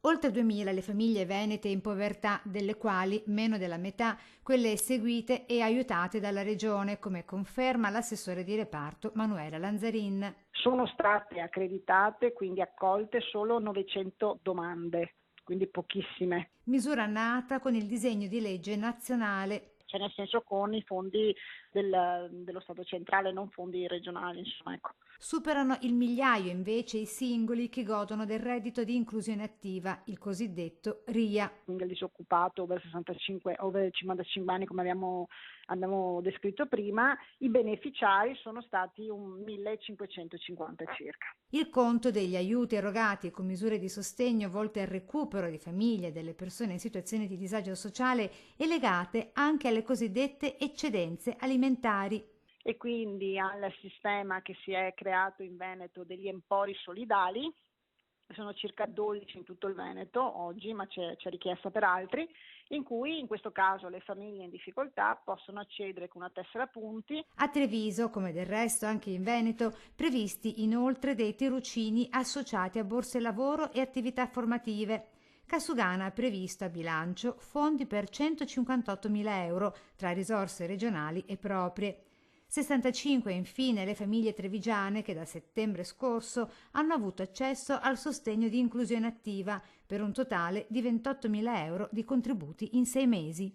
Oltre 2000 le famiglie venete in povertà, delle quali meno della metà quelle seguite e aiutate dalla regione, come conferma l'assessore di reparto Manuela Lanzarin. Sono state accreditate, quindi accolte solo 900 domande, quindi pochissime. Misura nata con il disegno di legge nazionale, Cioè nel senso con i fondi dello Stato centrale, non fondi regionali, insomma, ecco. Superano il migliaio invece i singoli che godono del reddito di inclusione attiva, il cosiddetto RIA. Quindi il disoccupato over 65, over 55 anni, come abbiamo descritto prima, i beneficiari sono stati 1550 circa. Il conto degli aiuti erogati con misure di sostegno volte al recupero di famiglie e delle persone in situazioni di disagio sociale è legate anche alle cosiddette eccedenze alimentari. E quindi al sistema che si è creato in Veneto degli empori solidali, sono circa 12 in tutto il Veneto oggi, ma c'è richiesta per altri, in cui in questo caso le famiglie in difficoltà possono accedere con una tessera punti. A Treviso, come del resto anche in Veneto, previsti inoltre dei tirocini associati a borse lavoro e attività formative. Casugana ha previsto a bilancio fondi per 158.000 euro tra risorse regionali e proprie. 65 infine le famiglie trevigiane che da settembre scorso hanno avuto accesso al sostegno di inclusione attiva per un totale di 28.000 euro di contributi in 6 mesi.